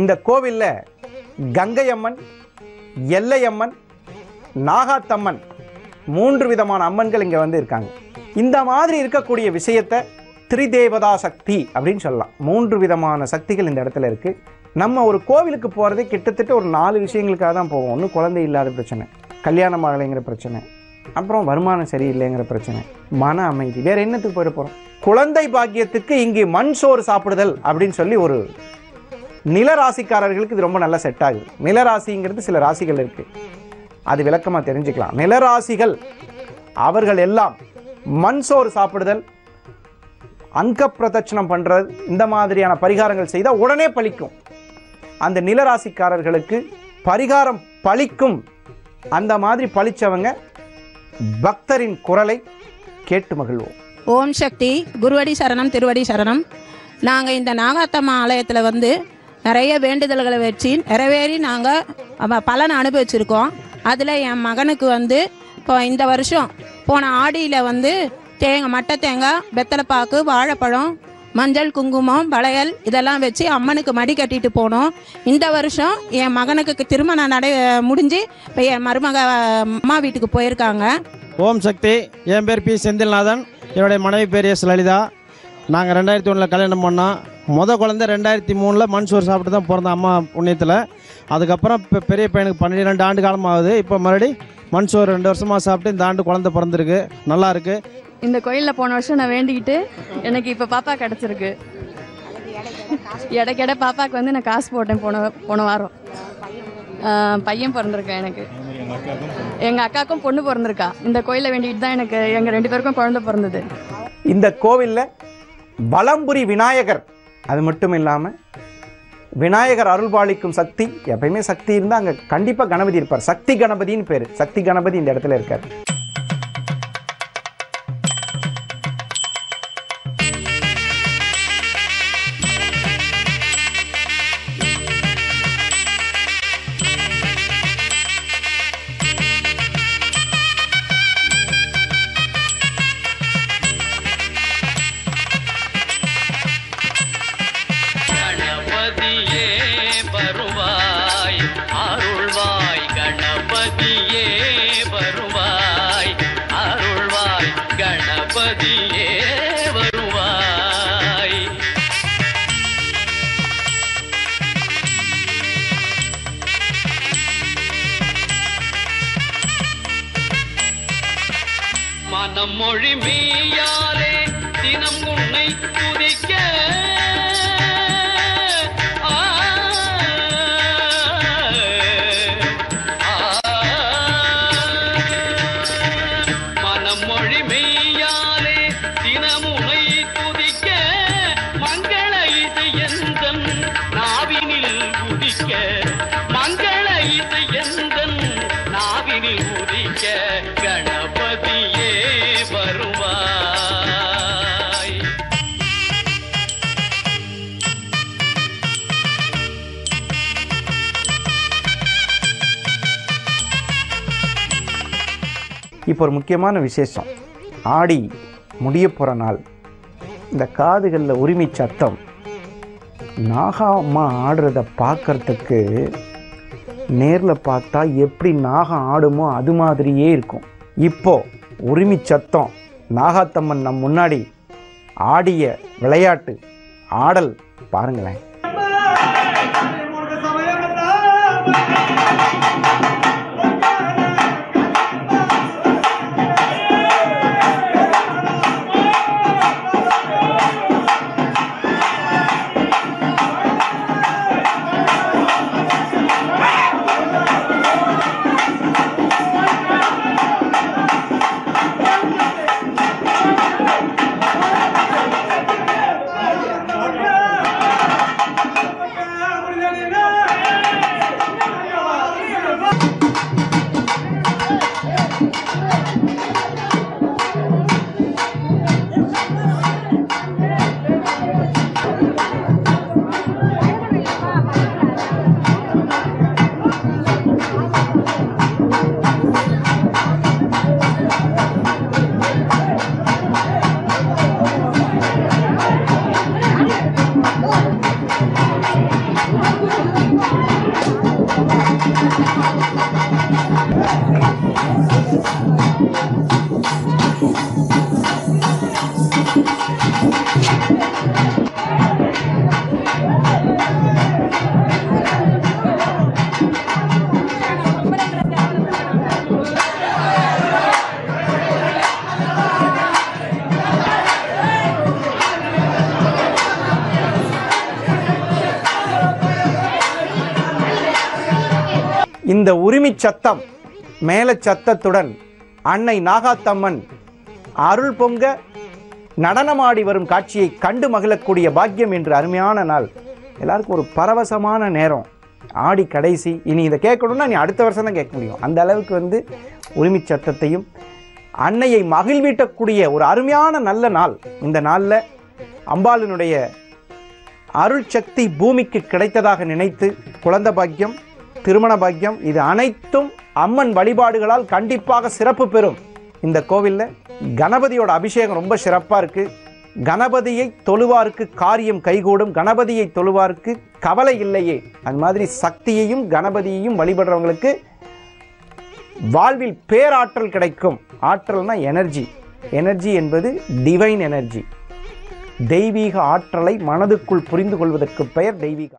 இந்த கோவிலில் கங்கையம்மன், எல்லையம்மன், நாகாத்தம்மன் 3 விதமான அம்மன்கள் இங்கே வந்து இருக்காங்க. இந்த மாதிரி இருக்கக்கூடிய விஷயத்தை திரிதேவதா சக்தி அப்படின்னு சொல்லலாம். 3 விதமான சக்திகள் இந்த இடத்துல இருக்குது. நம்ம ஒரு கோவிலுக்கு போகிறதே கிட்டத்தட்ட ஒரு 4 விஷயங்களுக்காக தான் போவோம். ஒன்று குழந்தை இல்லாத பிரச்சனை, கல்யாணம் ஆகலைங்கிற பிரச்சனை, அப்புறம் வருமானம் சரியில்லைங்கிற பிரச்சனை, மன அமைதி. வேறு என்னத்துக்கு போயிட போகிறோம்? குழந்தை பாக்கியத்துக்கு இங்கே மண் சோறு சாப்பிடுதல் அப்படின்னு சொல்லி ஒரு நிலராசிக்காரர்களுக்கு இது ரொம்ப நல்லா செட் ஆகுது. நிலராசிங்கிறது சில ராசிகள் இருக்குது, அது விளக்கமாக தெரிஞ்சுக்கலாம். நிலராசிகள் அவர்கள் எல்லாம் மண் சோறு சாப்பிடுதல், அங்க பிரதட்சணம் பண்ணுறது, இந்த மாதிரியான பரிகாரங்கள் செய்தால் உடனே பலிக்கும். அந்த நிலராசிக்காரர்களுக்கு பரிகாரம் பலிக்கும். அந்த மாதிரி பலிச்சவங்க பக்தரின் குரலை கேட்டு மகிழ்வோம். ஓம் சக்தி. குருவடி சரணம், திருவடி சரணம். நாங்கள் இந்த நாகாத்தம்மா ஆலயத்தில் வந்து நிறைய வேண்டுதல்களை வச்சு நிறைவேறி நாங்கள் பலனை அனுபவிச்சிருக்கோம். அதில் என் மகனுக்கு வந்து இப்போ இந்த வருஷம் போன ஆடியில் வந்து மட்டை தேங்காய், வெத்தலைப்பாக்கு, வாழைப்பழம், மஞ்சள், குங்குமம், வளையல் இதெல்லாம் வச்சு அம்மனுக்கு மடி கட்டிட்டு போனோம். இந்த வருஷம் என் மகனுக்கு திருமணம் முடிஞ்சு இப்போ என் மருமக அம்மா வீட்டுக்கு போயிருக்காங்க. ஓம் சக்தி. என் பேர் பி செந்தில்நாதன், என்னுடைய மனைவி பேர் எஸ் லலிதா. நாங்கள் 2001 கல்யாணம் பண்ணோம். குழந்தை 2003 மண் சோறு சாப்பிட்டு தான் பிறந்தோம் அம்மா புண்ணியத்தில். அதுக்கப்புறம் இப்போ பெரிய பையனுக்கு 12 ஆண்டு காலம் ஆகுது. இப்போ மறுபடி மண் சோறு 2 வருஷமாக சாப்பிட்டு இந்த ஆண்டு குழந்தை பிறந்திருக்கு. நல்லா இருக்குது. இந்த கோயிலில் போன வருஷம் நான் வேண்டிக்கிட்டு எனக்கு இப்போ பாப்பா கிடச்சிருக்கு. இடைக்கிட பாப்பாவுக்கு வந்து நான் காசு போட்டேன் போன வாரம். பையன் பிறந்திருக்கேன் எனக்கு. எங்கள் அக்காவுக்கும் பொண்ணு பிறந்திருக்கா. இந்த கோயிலில் வேண்டிக்கிட்டு தான் எனக்கு எங்கள் 2 பேருக்கும் குழந்தை பிறந்தது. இந்த கோவிலில் வலம்புரி விநாயகர், அது மட்டும் இல்லாமல் விநாயகர் அருள்பாலிக்கும் சக்தி. எப்பயுமே சக்தி இருந்தால் அங்கே கண்டிப்பாக கணபதி இருப்பார். சக்தி கணபதின்னு பேர். சக்தி கணபதி இந்த இடத்துல இருக்கார். மனமொழி மெய்யாலே தினம் உன்னை துதிக்க மனமொழி மெய்யாலே தினம் உன்னை துதிக்க மங்கள இது எந்தன் நாவினில் உதிக்க மங்கள இது எந்தன் நாவினில் உதிக்க கணபதியே வருவாய். இப்போ ஒரு முக்கியமான விசேஷம். ஆடி முடிய போகிற நாள். இந்த காதுகளில் உரிமை சத்தம் நாகா அம்மா ஆடுறத பார்க்கறதுக்கு நேரில் பார்த்தா எப்படி நாகம் ஆடுமோ அது மாதிரியே இருக்கும். இப்போ உரிமை சத்தம் நாகாத்தம்மன் நம் முன்னாடி ஆடிய விளையாட்டு ஆடல் பாருங்களேன். இந்த உரிமை சத்தம் மேல சத்தத்துடன் அன்னை நாகாத்தம்மன் அருள் பொங்க நடனமாடி வரும் காட்சியை கண்டு மகிழக்கூடிய பாக்கியம் என்று அருமையான நாள். எல்லாருக்கும் ஒரு பரவசமான நேரம். ஆடி கடைசி. இனி இதை கேட்கணும்னா நீ அடுத்த வருஷம் தான் கேட்க முடியும். அந்த அளவுக்கு உரிமை சத்தத்தையும் அன்னையை மகிழ்வீட்டக்கூடிய ஒரு அருமையான நல்ல நாள். இந்த நாளில் அம்பாளினுடைய அருள் சக்தி பூமிக்கு கிடைத்ததாக நினைத்து குழந்தை பாக்கியம், திருமண பாக்கியம் இது அனைத்தும் அம்மன் வழிபாடுகளால் கண்டிப்பாக சிறப்பு பெறும். இந்த கோவிலில் கணபதியோட அபிஷேகம் ரொம்ப சிறப்பாக இருக்குது. கணபதியை தொழுவாருக்கு காரியம் கைகூடும், கணபதியை தொழுவாருக்கு கவலை இல்லையே. அது மாதிரி சக்தியையும் கணபதியையும் வழிபடுறவங்களுக்கு வாழ்வில் பேராற்றல் கிடைக்கும். ஆற்றல்னா எனர்ஜி. எனர்ஜி என்பது டிவைன் எனர்ஜி. தெய்வீக ஆற்றலை மனதுக்குள் புரிந்து கொள்வதற்கு பெயர் தெய்வீக.